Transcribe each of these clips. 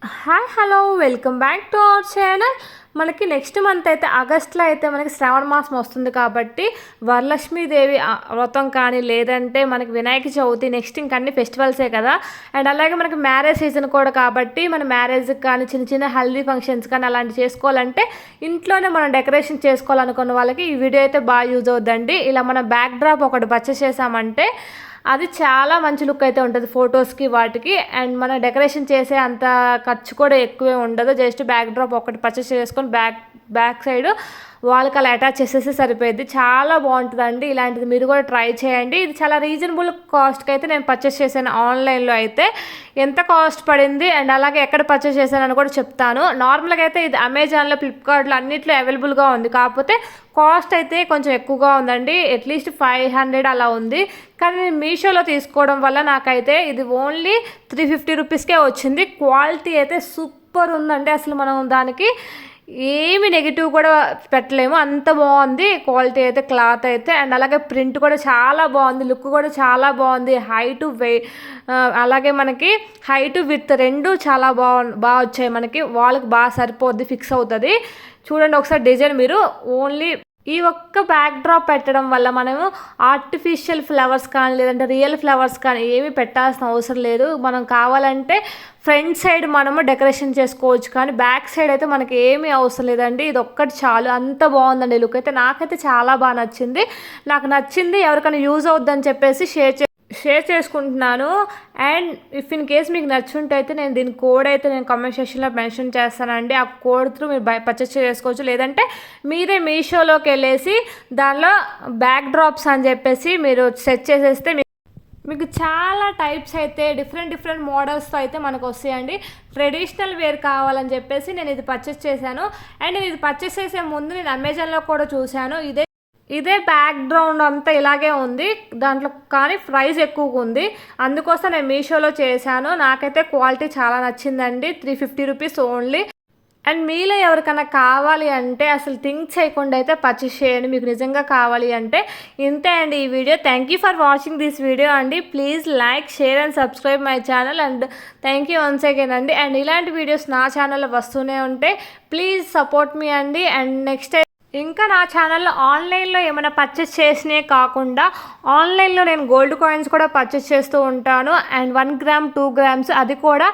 Hi hello welcome back to our channel. మనకి next month అయితే ఆగస్ట్లో అయితే మనకి శ్రావణ మాసం వస్తుంది కాబట్టి వరలక్ష్మీదేవి వ్రతం కానీ లేదంటే మనకి వినాయక చవితి నెక్స్ట్ ఇంకన్నీ ఫెస్టివల్సే కదా. అండ్ అలాగే మనకి మ్యారేజ్ సీజన్ కూడా కాబట్టి మన మ్యారేజ్కి కానీ చిన్న చిన్న హల్దీ ఫంక్షన్స్ కానీ అలాంటివి చేసుకోవాలంటే ఇంట్లోనే మనం డెకరేషన్ చేసుకోవాలనుకున్న వాళ్ళకి ఈ వీడియో అయితే బాగా యూజ్ అవుద్దండి. ఇలా మన బ్యాక్ డ్రాప్ ఒకటి పర్చేస్ చేసామంటే అది చాలా మంచి లుక్ అయితే ఉంటుంది ఫొటోస్కి వాటికి. అండ్ మన డెకరేషన్ చేసే అంత ఖర్చు కూడా ఎక్కువే ఉండదు. జస్ట్ బ్యాక్ డ్రాప్ ఒకటి పర్చేస్ చేసుకొని బ్యాక్ సైడ్ వాళ్ళకి అలా అటాచ్ చేసేసి సరిపోయింది. చాలా బాగుంటుందండి. ఇలాంటిది మీరు కూడా ట్రై చేయండి. ఇది చాలా రీజనబుల్ కాస్ట్కి అయితే నేను పర్చేస్ చేశాను ఆన్లైన్లో. అయితే ఎంత కాస్ట్ పడింది అండ్ అలాగే ఎక్కడ పర్చేస్ చేశానని కూడా చెప్తాను. నార్మల్గా అయితే ఇది అమెజాన్లో, ఫ్లిప్కార్ట్లో అన్నిట్లో అవైలబుల్గా ఉంది. కాకపోతే కాస్ట్ అయితే కొంచెం ఎక్కువగా ఉందండి. అట్లీస్ట్ 500 అలా ఉంది. కానీ నేను మీషోలో తీసుకోవడం వల్ల నాకైతే ఇది ఓన్లీ 350 రూపీస్కే వచ్చింది. క్వాలిటీ అయితే సూపర్ ఉందండి. అసలు మనం దానికి ఏమి నెగిటివ్ కూడా పెట్టలేము, అంత బాగుంది క్వాలిటీ అయితే, క్లాత్ అయితే. అండ్ అలాగే ప్రింట్ కూడా చాలా బాగుంది, లుక్ కూడా చాలా బాగుంది. హైట్ అలాగే మనకి హైట్ విత్ రెండు చాలా బాగా వచ్చాయి. మనకి వాళ్ళకి బాగా సరిపోద్ది, ఫిక్స్ అవుతుంది. చూడండి ఒకసారి డిజైన్ మీరు. ఓన్లీ ఈ ఒక్క బ్యాక్ డ్రాప్ పెట్టడం వల్ల మనము ఆర్టిఫిషియల్ ఫ్లవర్స్ కానీ లేదంటే రియల్ ఫ్లవర్స్ కానీ ఏమీ పెట్టాల్సిన అవసరం లేదు. మనం కావాలంటే ఫ్రంట్ సైడ్ మనము డెకరేషన్ చేసుకోవచ్చు, కానీ బ్యాక్ సైడ్ అయితే మనకి ఏమీ అవసరం లేదండి. ఇది ఒక్కటి చాలు, అంత బాగుందండి లుక్ అయితే. నాకైతే చాలా బాగా నచ్చింది. నాకు నచ్చింది ఎవరికైనా యూజ్ అవుద్దని చెప్పేసి షేర్ చేసుకుంటున్నాను. అండ్ ఇఫ్ ఇన్ కేస్ మీకు నచ్చుంటే అయితే నేను దీని కోడ్ అయితే నేను కామెంట్ సెక్షన్లో మెన్షన్ చేస్తానండి. ఆ కోడ్ త్రూ మీరు పర్చేస్ చేసుకోవచ్చు. లేదంటే మీరే మీషోలోకి వెళ్ళేసి దానిలో బ్యాక్ డ్రాప్స్ అని చెప్పేసి మీరు సెట్ చేసేస్తే మీకు చాలా టైప్స్ అయితే డిఫరెంట్ మోడల్స్తో అయితే మనకు వస్తాయండి. ట్రెడిషనల్ వేర్ కావాలని చెప్పేసి నేను ఇది పర్చేస్ చేశాను. అండ్ నేను ఇది పర్చేస్ చేసే ముందు నేను అమెజాన్లో కూడా చూశాను. ఇదే బ్యాక్గ్రౌండ్ అంతా ఇలాగే ఉంది దాంట్లో, కానీ ప్రైస్ ఎక్కువగా ఉంది. అందుకోసం నేను మీషోలో చేశాను. నాకైతే క్వాలిటీ చాలా నచ్చిందండి. 350 రూపీస్ ఓన్లీ. అండ్ మీలో ఎవరికైనా కావాలి అంటే అసలు థింక్ చేయకుండా అయితే పర్చేస్ చేయండి, మీకు నిజంగా కావాలి అంటే. ఇంతే అండి ఈ వీడియో. Thank you for watching this video అండి. Please like, share and subscribe my channel. And thank you once again అండి. అండ్ ఇలాంటి వీడియోస్ నా ఛానల్లో వస్తూనే ఉంటాయి. ప్లీజ్ సపోర్ట్ మీ అండి. అండ్ నెక్స్ట్ ఇంకా నా ఛానల్లో ఆన్లైన్లో ఏమైనా పర్చేస్ చేసినే కాకుండా ఆన్లైన్లో నేను గోల్డ్ కాయిన్స్ కూడా పర్చేస్ చేస్తూ ఉంటాను. అండ్ 1 గ్రామ్ 2 గ్రామ్స్ అది కూడా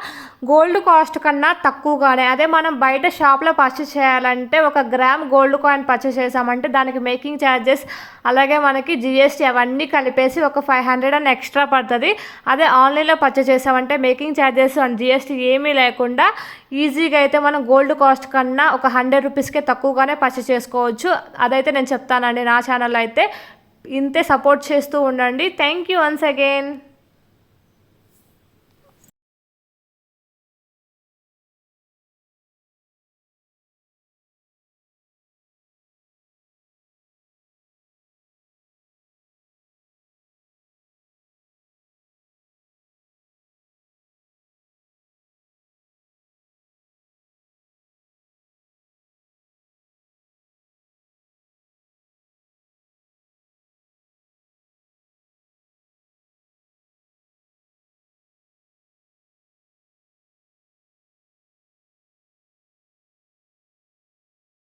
గోల్డ్ కాస్ట్ కన్నా తక్కువగానే. అదే మనం బయట షాప్లో పర్చేస్ చేయాలంటే 1 గ్రామ్ గోల్డ్ కాయిన్ పర్చేస్ చేసామంటే దానికి మేకింగ్ ఛార్జెస్ అలాగే మనకి జిఎస్టీ అవన్నీ కలిపేసి ఒక 500 అని ఎక్స్ట్రా పడుతుంది. అదే ఆన్లైన్లో పర్చేస్ చేసామంటే మేకింగ్ ఛార్జెస్ అండ్ జిఎస్టీ ఏమీ లేకుండా ఈజీగా అయితే మనం గోల్డ్ కాస్ట్ కన్నా ఒక 100 రూపీస్కే తక్కువగానే పర్చేస్ చేసుకోవచ్చు. అదైతే నేను చెప్తానండి. నా ఛానల్లో అయితే ఇంతే సపోర్ట్ చేస్తూ ఉండండి. Thank you once again.